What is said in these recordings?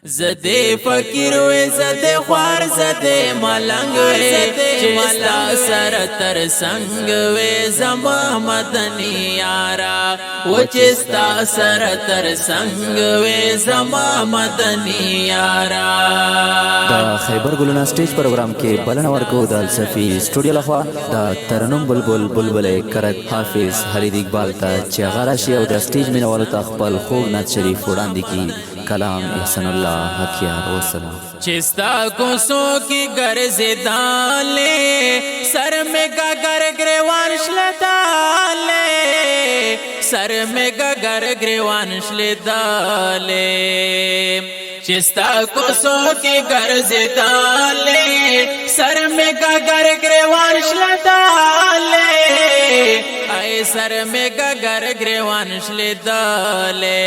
زده فقیر وی زده خوار زده ملنگ وی چستا سر تر سنگ وی زما مدنی یارا و چستا سر تر سنگ وی زما مدنی یارا. دا خیبر ګلونا سټیج پروګرام کې بلنه ورکو د الصفی سټوډیو لخوا د ترنم بلبل بلبل کرت حافظ حرید اقبال ته چې هغه راشي او د سټیج مینوالو ته خپل خوږ نعت شریف وړاندې کړي. کلام احسان الله حکیار وسلام. چستا کوسوں کی گرز دالے سر میں گگر گریوان شلدالے سر میں گگر گریوان شلدالے چستا کوسوں کی گرز دالے سر میں گگر گریوان شلدالے اے سر میں گگر گریوان شلدالے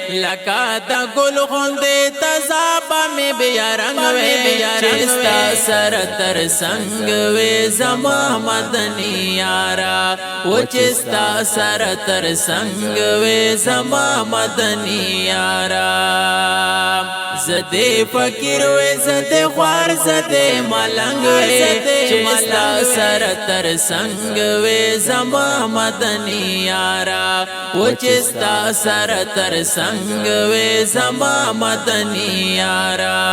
لکا دا گل غندے تزابا میں بیارنگ وے چستا سر تر سنگ وے زما مدنی یارا و چستا سر تر سنگ وے زما مدنی یارا. زده فقیر وی زده خوار زده ملنگ وی چستا سر تر سنگ وی زما مدنی یارا و چستا سر تر سنگ وی زما مدنی یارا.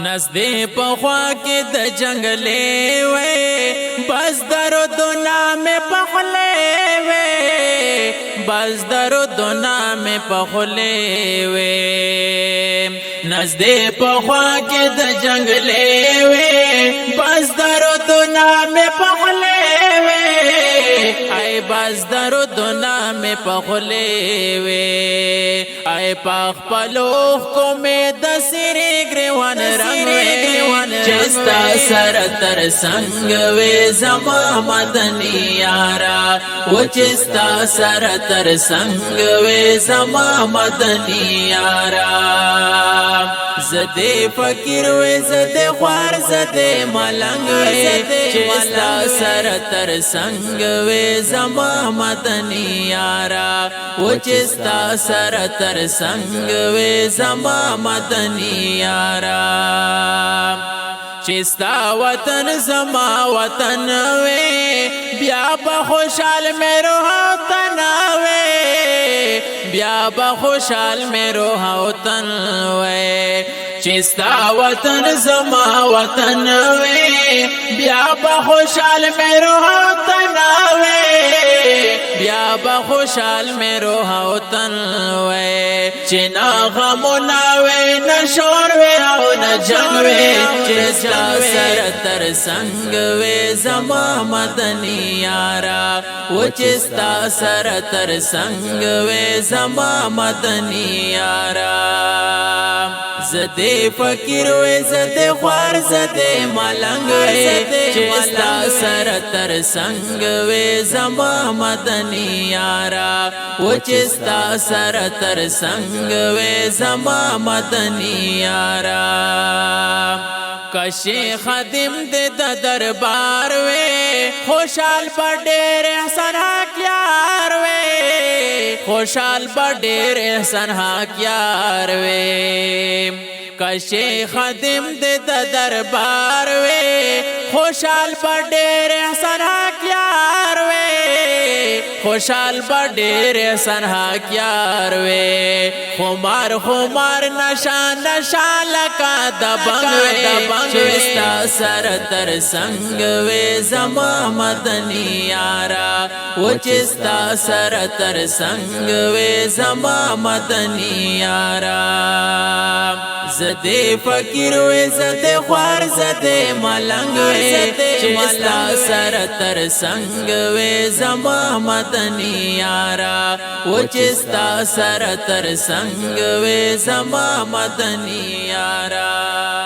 نزدې پخوا کې د جنگلې وې بس درود نامې پخلې وې بس درود نامې پخلې وې نزدې پخوا کې د جنگلې وې بس درود نامې پخلې وې ای بس درود نامې پخلې وې ای پخ پلوخ کو مې د سری ګریوان چستا سر تر سنگ وی زما مدنی یارا و چستا سر تر سنگ وی زما مدنی یارا. زده فقیر وی زده خوار زده ملنگ وی چستا سر تر سنگ وی زما مدنی یارا و چستا سر تر سنگ وی زما مدنی یارا. چستا وطن زما وطن وی بیا با خوشحال میرو وطن وی بیا با خوشحال میرو وطن وی چستا وطن زما وطن وی بیا با خوشحال میرو وطن وی بیا با خوشحال میرو وطن وی چنا غمنا وی نشور وی او نجنگ وی چستا سر تر سنگ وی زما مدنی یارا و چستا سر تر سنگ وی زما مدنی یارا. زده فقیر وی زده خوار زده ملنگ وی چستا سر تر سنگ وی زما مدنی یارا و چستا سر تر سنگ وی زما مدنی یارا. کشی خادم دے دا دربار وے خوشحال بڑیر احسان حق یار وے خوشحال بڑیر احسان حق یار وے کشی خادم دے دا دربار وے خوشحال بڑیر احسان حق یار وے خوشحال بڑیر احسان حق یار وے خمار خمار نشان نشان لکا دبنگ وے چستا سر تر سنگ وی زما مدنی یارا و چستا سر تر سنگ وی زما مدنی یارا. زده فقیر وی زده خوار زده ملنگ وی چستا سر تر سنگ وی زما مدنی یارا و چستا سر تر سنگ وی زما مدنی یارا.